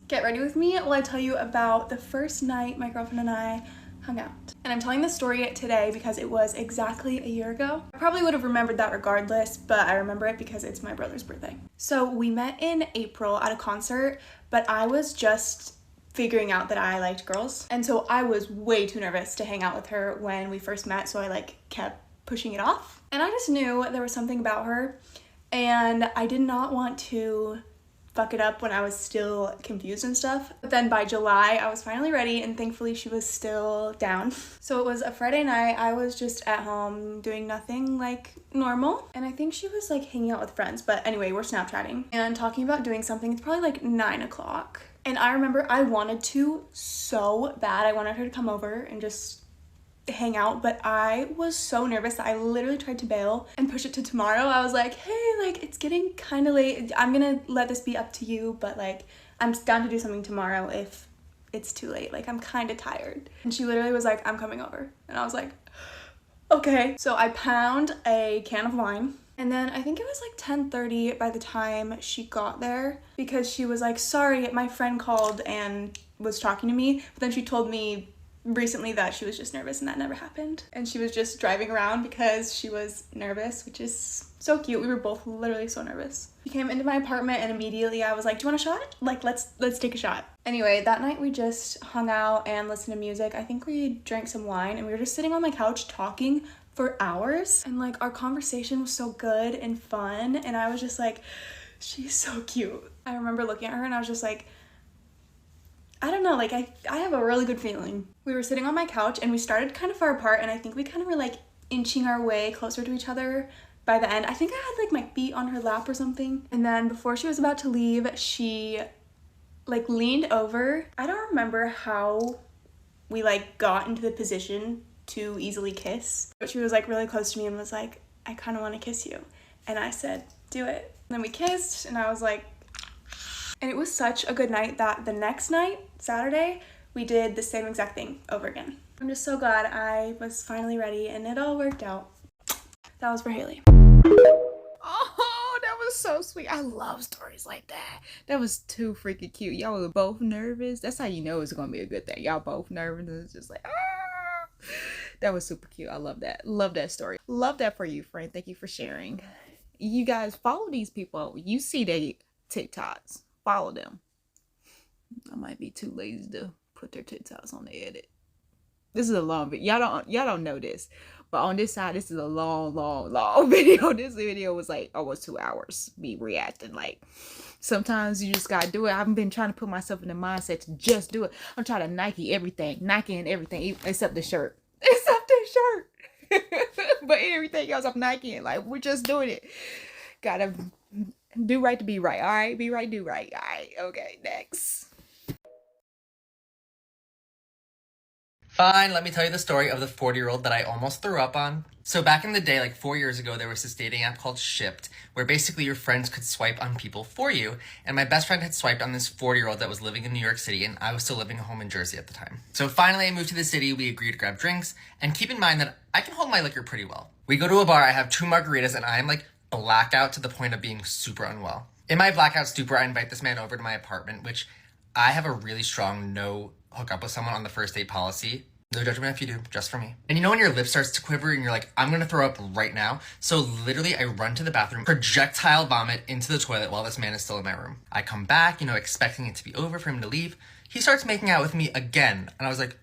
Get ready with me while I tell you about the first night my girlfriend and I hung out. And I'm telling this story today because it was exactly a year ago. I probably would have remembered that regardless, but I remember it because it's my brother's birthday. So we met in April at a concert, but I was just figuring out that I liked girls. And so I was way too nervous to hang out with her when we first met, so I kept pushing it off. And I just knew there was something about her, and I did not want to fuck it up when I was still confused and stuff. But then by July, I was finally ready, and thankfully she was still down. So it was a Friday night. I was just at home doing nothing like normal. And I think she was like hanging out with friends. But anyway, we're Snapchatting and talking about doing something. It's probably like 9 o'clock. And I remember I wanted to so bad. I wanted her to come over and just hang out, but I was so nervous that I literally tried to bail and push it to tomorrow. I was like, hey, like it's getting kind of late. I'm gonna let this be up to you, but like I'm down to do something tomorrow if it's too late. Like I'm kind of tired. And she literally was like, I'm coming over. And I was like, okay. So I pound a can of wine. And then I think it was like 10:30 by the time she got there, because she was like, sorry, my friend called and was talking to me, but then she told me recently that she was just nervous and that never happened. And she was just driving around because she was nervous, which is so cute. We were both literally so nervous. She came into my apartment and immediately I was like, do you want a shot? Like, let's take a shot. Anyway, that night we just hung out and listened to music. I think we drank some wine and we were just sitting on my couch talking for hours. And like our conversation was so good and fun. And I was just like, she's so cute. I remember looking at her and I was just like, I don't know, like I have a really good feeling. We were sitting on my couch and we started kind of far apart, and I think we kind of were like inching our way closer to each other by the end. I think I had like my feet on her lap or something. And then before she was about to leave, she like leaned over. I don't remember how we like got into the position to easily kiss, but she was like really close to me and was like, I kind of want to kiss you. And I said, do it. And then we kissed and I was like, and it was such a good night that the next night, Saturday, we did the same exact thing over again. I'm just so glad I was finally ready and it all worked out. That was for Haley. Oh, that was so sweet. I love stories like that. That was too freaking cute. Y'all were both nervous. That's how you know it's gonna be a good thing. Y'all both nervous. It's just like, ah. That was super cute. I love that. Love that story. Love that for you, friend. Thank you for sharing. You guys follow these people. You see their TikToks. Follow them. I might be too lazy to put their TikToks on the edit. This is a long video. Y'all don't know this, but on this side, this is a long video. This video was like almost 2 hours. Me reacting. Like sometimes you just gotta do it. I haven't been trying to put myself in the mindset to just do it. I'm trying to Nike everything, except the shirt, but everything else I'm Nikeing. Like we're just doing it. Gotta do right to be right. All right, be right, do right. All right, okay, next. Fine, let me tell you the story of the 40-year-old that I almost threw up on. So back in the day, like 4 years ago, there was this dating app called Shipped, where basically your friends could swipe on people for you. And my best friend had swiped on this 40-year-old that was living in New York City, and I was still living at home in Jersey at the time. So finally, I moved to the city, we agreed to grab drinks, and keep in mind that I can hold my liquor pretty well. We go to a bar, I have 2 margaritas, and I am like blackout to the point of being super unwell. In my blackout stupor, I invite this man over to my apartment, which I have a really strong no hook up with someone on the first date policy. No judgment if you do, just for me. And you know when your lip starts to quiver and you're like, I'm gonna throw up right now? So literally I run to the bathroom, projectile vomit into the toilet while this man is still in my room. I come back, expecting it to be over for him to leave. He starts making out with me again. And I was like,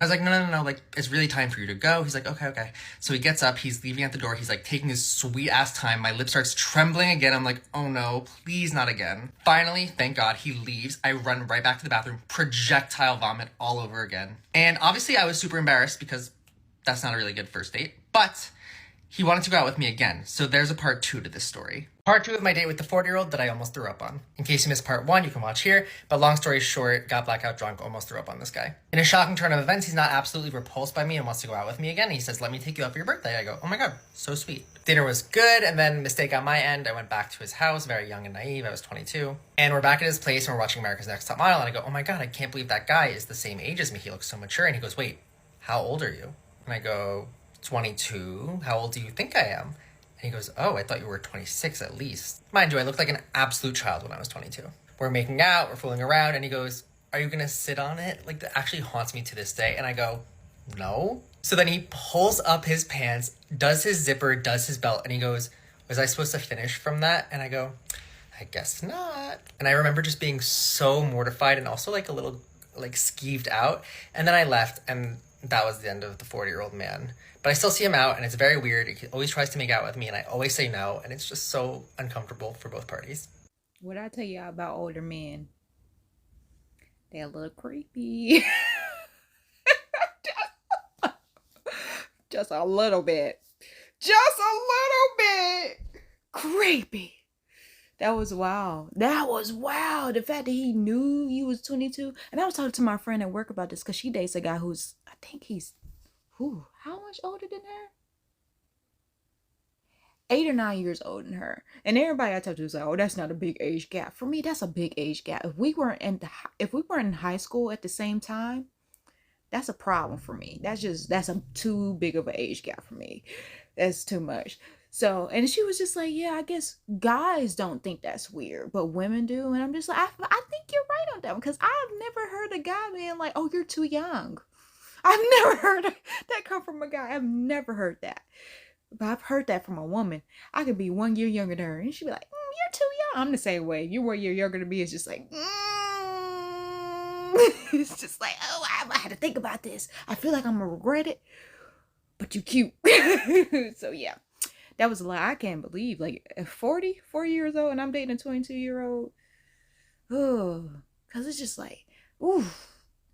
no, like, it's really time for you to go. He's like, okay. So he gets up, he's leaving at the door, he's like taking his sweet ass time. My lip starts trembling again. I'm like, oh no, please not again. Finally, thank God, he leaves. I run right back to the bathroom, projectile vomit all over again. And obviously I was super embarrassed because that's not a really good first date, but he wanted to go out with me again. So there's a part 2 to this story. Part 2 of my date with the 40-year-old that I almost threw up on. In case you missed part 1, you can watch here. But long story short, got blackout drunk, almost threw up on this guy. In a shocking turn of events, he's not absolutely repulsed by me and wants to go out with me again. He says, let me take you out for your birthday. I go, oh my God, so sweet. Dinner was good, and then mistake on my end. I went back to his house, very young and naive. I was 22. And we're back at his place and we're watching America's Next Top Model. And I go, oh my God, I can't believe that guy is the same age as me. He looks so mature. And he goes, wait, how old are you? And I go, 22. How old do you think I am? And he goes, oh, I thought you were 26 at least. Mind you, I looked like an absolute child when I was 22. we're making out, we're fooling around, and he goes, "Are you gonna sit on it?" Like, that actually haunts me to this day. And I go, "No." So then he pulls up his pants, does his zipper, does his belt, and he goes, "Was I supposed to finish from that?" And I go, "I guess not." And I remember just being so mortified and also like a little like skeeved out. And then I left, and that was the end of the 40-year-old man. But I still see him out, and it's very weird. He always tries to make out with me, and I always say no, and it's just so uncomfortable for both parties. What I tell y'all about older men? They're a little creepy. Just a little bit. Just a little bit creepy. That was wild. That was wild. The fact that he knew you was 22. And I was talking to my friend at work about this because she dates a guy who's, I think he's, how much older than her? 8 or 9 years older than her. And everybody I talked to was like, "Oh, that's not a big age gap." For me, that's a big age gap. If we weren't in high school at the same time, that's a problem for me. That's a too big of an age gap for me. That's too much. So, and she was just like, "Yeah, I guess guys don't think that's weird, but women do." And I'm just like, I think you're right on that one, because I've never heard a guy being like, "Oh, you're too young." I've never heard that come from a guy. I've never heard that. But I've heard that from a woman. I could be 1 year younger than her, and she'd be like, "You're too young." I'm the same way. You 1 year younger than me, it's just like, it's just like, "Oh, I had to think about this. I feel like I'm gonna regret it, but you cute." So yeah, that was a lie. I can't believe, like, at 4 years old, and I'm dating a 22-year-old. Oh, because it's just like, ooh,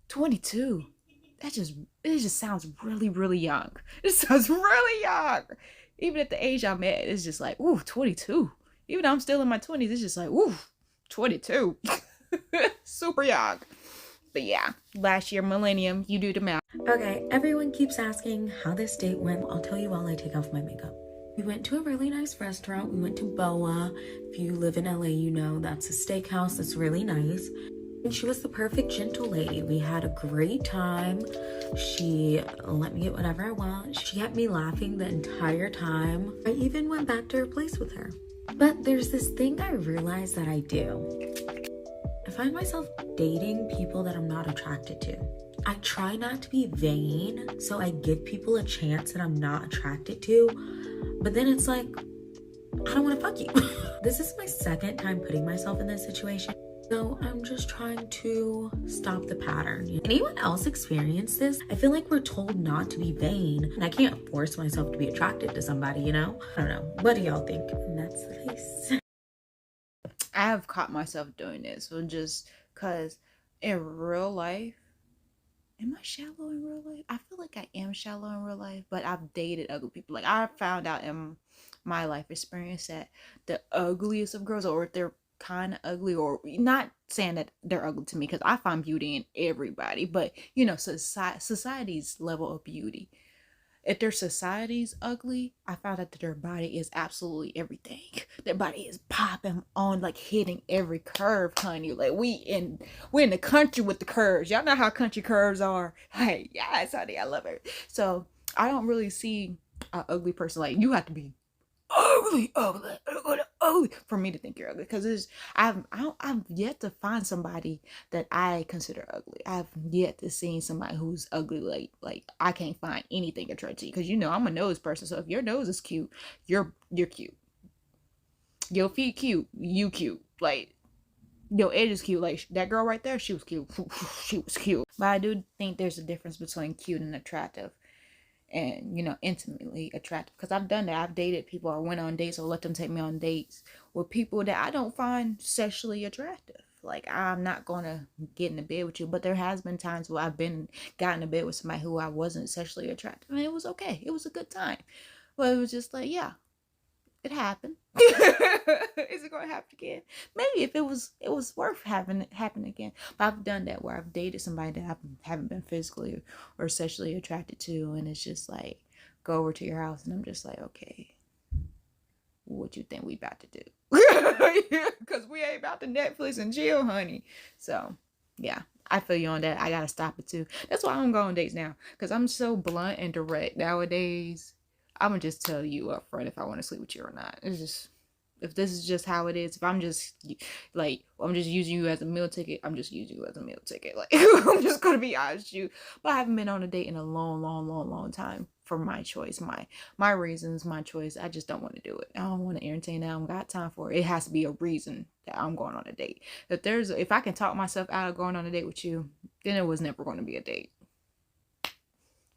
22. It just sounds really, really young. It sounds really young. Even at the age I'm at, it's just like, ooh, 22. Even though I'm still in my 20s, it's just like, ooh, 22. Super young. But yeah, last year, millennium, you do the math. Okay, everyone keeps asking how this date went. I'll tell you while I take off my makeup. We went to a really nice restaurant. We went to Boa. If you live in LA, you know that's a steakhouse that's really nice. And she was the perfect gentle lady. We had a great time. She let me get whatever I want. She kept me laughing the entire time. I even went back to her place with her. But there's this thing I realized that I do. I find myself dating people that I'm not attracted to. I try not to be vain, so I give people a chance that I'm not attracted to. But then it's like, I don't want to fuck you. This is my second time putting myself in this situation. So I'm just trying to stop the pattern. Anyone else experience this? I feel like we're told not to be vain, and I can't force myself to be attracted to somebody, you know? I don't know. What do y'all think? And that's the case. I have caught myself doing this, so just because in real life, am I shallow in real life? I feel like I am shallow in real life, but I've dated ugly people. Like, I found out in my life experience that the ugliest of girls, or if they're kind of ugly, or not saying that they're ugly to me, because I find beauty in everybody, but you know, society's level of beauty, if their society's ugly, I found out that their body is absolutely everything. Their body is popping on, like hitting every curve, honey. Like, we're in the country with the curves. Y'all know how country curves are. Hey, yes, honey, I love it. So I don't really see an ugly person like, you have to be ugly for me to think you're ugly, because I've yet to find somebody that I consider ugly. I've yet to see somebody who's ugly. Like I can't find anything attractive, because you know I'm a nose person. So if your nose is cute, you're cute. Your feet cute, you cute. Like your edge is cute. Like that girl right there, she was cute. She was cute. But I do think there's a difference between cute and attractive. And, you know, intimately attractive, because I've done that. I've dated people, or went on dates, or let them take me on dates with people that I don't find sexually attractive. Like, I'm not gonna get in the bed with you, but there has been times where I've gotten in bed with somebody who I wasn't sexually attractive, and it was okay. It was a good time. But it was just like, yeah, it happened. Is it gonna happen again? Maybe, if it was worth having it happen again. But I've done that, where I've dated somebody that I haven't been physically or sexually attracted to, and it's just like, go over to your house, and I'm just like, okay, what you think we about to do? Because we ain't about to Netflix and chill, honey. So yeah, I feel you on that. I gotta stop it too. That's why I don't go on dates now, because I'm so blunt and direct nowadays. I'm gonna just tell you up front if I want to sleep with you or not. It's just, If this is just how it is, if I'm just I'm just using you as a meal ticket, I'm just using you as a meal ticket. Like, I'm just gonna be honest with you. But I haven't been on a date in a long time for my choice, my reasons, my choice. I just don't want to do it. I don't want to entertain that. I don't got time for it. It has to be a reason that I'm going on a date. If I can talk myself out of going on a date with you, then it was never going to be a date.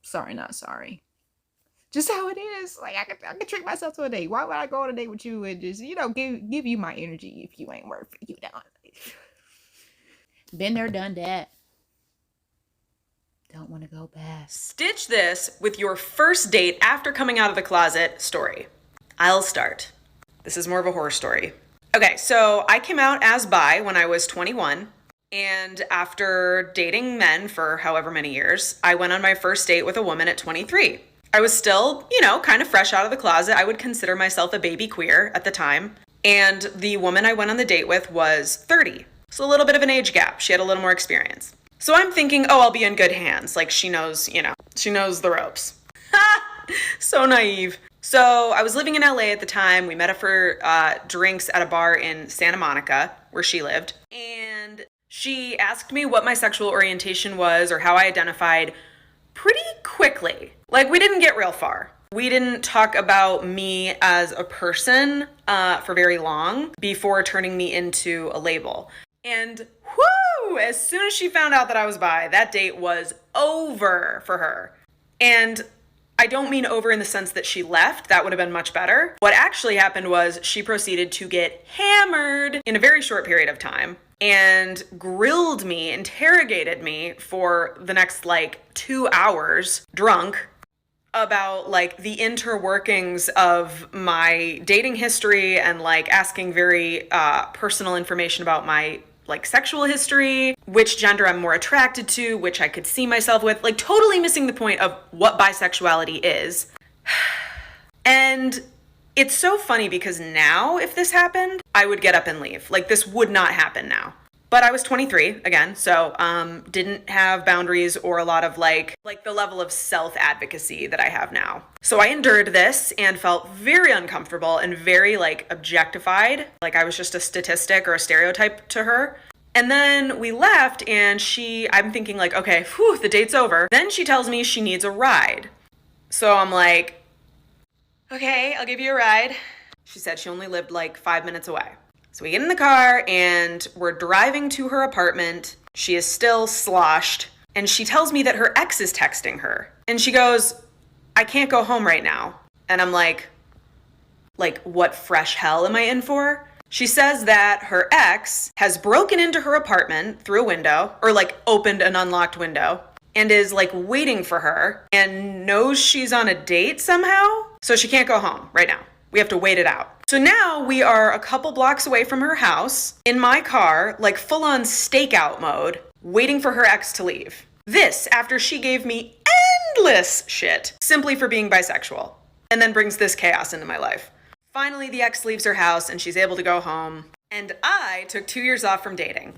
Sorry, not sorry. Just how it is. Like, I can trick myself to a date. Why would I go on a date with you and just, give you my energy if you ain't worth it? You know. Been there, done that. Don't want to go back. Stitch this with your first date after coming out of the closet story. I'll start. This is more of a horror story. Okay, so I came out as bi when I was 21. And after dating men for however many years, I went on my first date with a woman at 23. I was still, kind of fresh out of the closet. I would consider myself a baby queer at the time. And the woman I went on the date with was 30. So a little bit of an age gap. She had a little more experience. So I'm thinking, I'll be in good hands. Like, she knows, she knows the ropes. So naive. So I was living in LA at the time. We met up for drinks at a bar in Santa Monica, where she lived. And she asked me what my sexual orientation was or how I identified pretty quickly. Like, we didn't get real far. We didn't talk about me as a person for very long before turning me into a label. And whoo, as soon as she found out that I was bi, that date was over for her. And I don't mean over in the sense that she left. That would have been much better. What actually happened was she proceeded to get hammered in a very short period of time and grilled me, interrogated me for the next 2 hours drunk about the interworkings of my dating history and asking very personal information about my sexual history, which gender I'm more attracted to, which I could see myself with, totally missing the point of what bisexuality is. And it's so funny because now if this happened, I would get up and leave. This would not happen now. But I was 23 again, so didn't have boundaries or a lot of the level of self-advocacy that I have now. So I endured this and felt very uncomfortable and very objectified. I was just a statistic or a stereotype to her. And then we left and I'm thinking okay, the date's over. Then she tells me she needs a ride. So I'm like, okay, I'll give you a ride. She said she only lived 5 minutes away. So we get in the car and we're driving to her apartment. She is still sloshed. And she tells me that her ex is texting her. And she goes, I can't go home right now. And I'm like, what fresh hell am I in for? She says that her ex has broken into her apartment through a window, or opened an unlocked window, and is waiting for her and knows she's on a date somehow. So she can't go home right now. We have to wait it out. So now we are a couple blocks away from her house in my car, full on stakeout mode, waiting for her ex to leave. This after she gave me endless shit simply for being bisexual, and then brings this chaos into my life. Finally, the ex leaves her house and she's able to go home. And I took 2 years off from dating.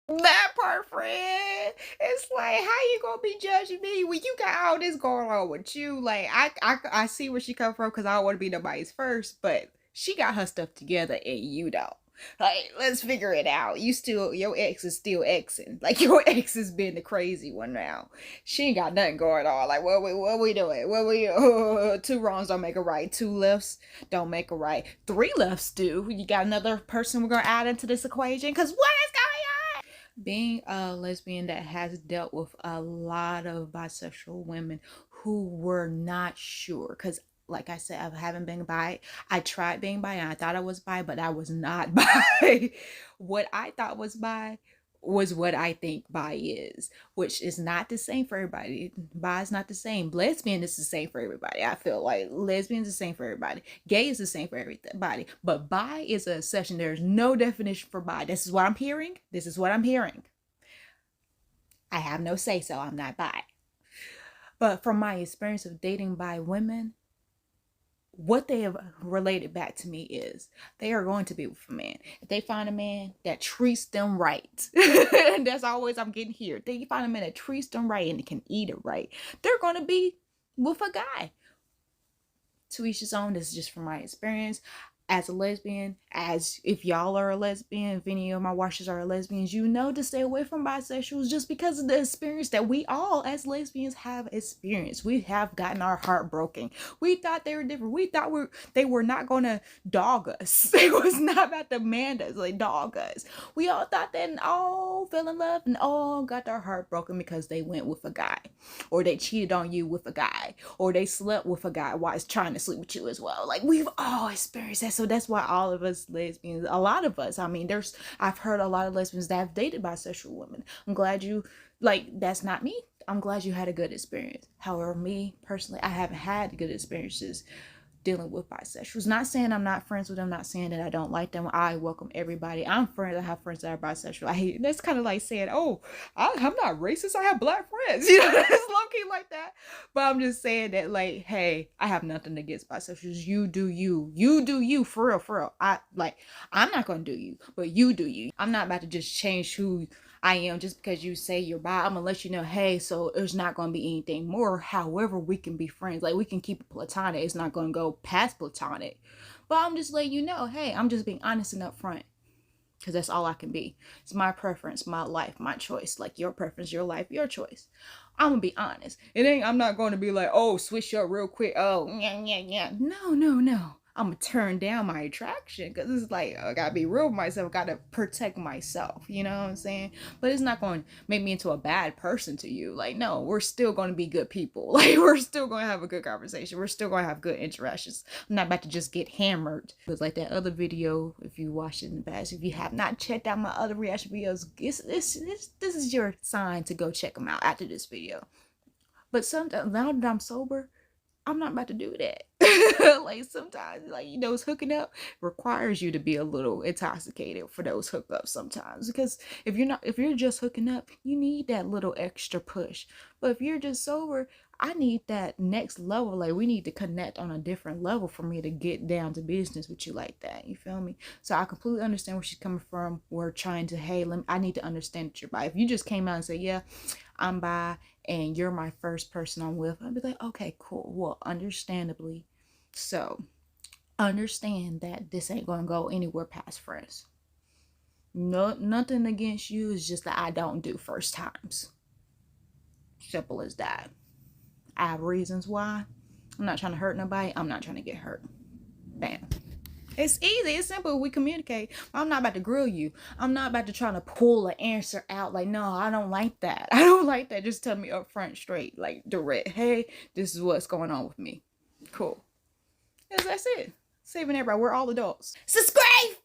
That part, friend. It's how you gonna be judging me when you got all this going on with you? I see where she come from because I don't want to be nobody's first, but she got her stuff together and you don't. Let's figure it out. Your ex is still exing. Your ex has been the crazy one now. She ain't got nothing going on. What we doing? Two wrongs don't make a right. Two lefts don't make a right. Three lefts do. You got another person we're gonna add into this equation? Because what is going on? Being a lesbian that has dealt with a lot of bisexual women who were not sure, because like I said, I haven't been bi. I tried being bi and I thought I was bi, but I was not bi. What I thought was bi was what I think bi is, which is not the same for everybody. Bi is not the same. Lesbian is the same for everybody. I feel like lesbian is the same for everybody. Gay is the same for everybody. But bi is a exception. There's no definition for bi. This is what I'm hearing. This is what I'm hearing. I have no say so. I'm not bi. But from my experience of dating bi women, what they have related back to me is they are going to be with a man. If they find a man that treats them right, and that's always I'm getting here. They find a man that treats them right and can eat it right, they're going to be with a guy. To each his own. This is just from my experience. as a lesbian, as if y'all are a lesbian, if any of my watchers are lesbians, you know to stay away from bisexuals just because of the experience that we all as lesbians have experienced. We have gotten our heart broken. We thought they were different. We thought they were not going to dog us. They was not about to demand us, like dog us. We all thought that and all fell in love and all got their heart broken because they went with a guy, or they cheated on you with a guy, or they slept with a guy while he's trying to sleep with you as well. Like, we've all experienced that. So that's why all of us lesbians, a lot of us, I mean, I've heard a lot of lesbians that have dated bisexual women. I'm glad you, like, that's not me. I'm glad you had a good experience. However, me personally, I haven't had good experiences dealing with bisexuals. Not saying I'm not friends with them, not saying that I don't like them. I welcome everybody. I'm friends. I have friends that are bisexual. I hate, that's kind of like saying, oh, I'm not racist. I have black friends. You know, it's low-key like that. But I'm just saying that, like, hey, I have nothing against bisexuals. You do you. You do you, for real, for real. I'm not gonna do you, but you do you. I'm not about to just change who I am just because you say you're bi. I'm gonna let you know, hey, so there's not gonna be anything more. However, we can be friends. Like, we can keep it platonic. It's not gonna go past platonic. But I'm just letting you know, hey, I'm just being honest and upfront. Because that's all I can be. It's my preference, my life, my choice. Like, your preference, your life, your choice. I'm gonna be honest. I'm not gonna be like, oh, switch up real quick. Oh, yeah. No. I'm gonna turn down my attraction because it's like, I gotta be real with myself. I gotta protect myself. You know what I'm saying? But it's not going to make me into a bad person to you. Like, no, we're still going to be good people. Like, we're still going to have a good conversation. We're still going to have good interactions. I'm not about to just get hammered. But like that other video, if you watched it in the past, if you have not checked out my other reaction videos, this is your sign to go check them out after this video. But sometimes, now that I'm sober, I'm not about to do that. Like, sometimes, like, you know, hooking up requires you to be a little intoxicated for those hookups sometimes. Because if you're just hooking up, you need that little extra push. But if you're just sober, I need that next level. Like, we need to connect on a different level for me to get down to business with you like that. You feel me? So I completely understand where she's coming from. We're trying to, hey, I need to understand that you're bi. If you just came out and said, yeah, I'm bi, and you're my first person I'm with, I'd be like, okay, cool. Well, understandably, so understand that this ain't gonna go anywhere past friends. No, nothing against you. It's just that I don't do first times. Simple as that. I have reasons why. I'm not trying to hurt nobody. I'm not trying to get hurt. Bam. It's easy. It's simple. We communicate. I'm not about to grill you. I'm not about to try to pull an answer out. Like, no, I don't like that. I don't like that. Just tell me up front, straight, like direct. Hey, this is what's going on with me. Cool. That's it. Saving everybody. We're all adults. Subscribe!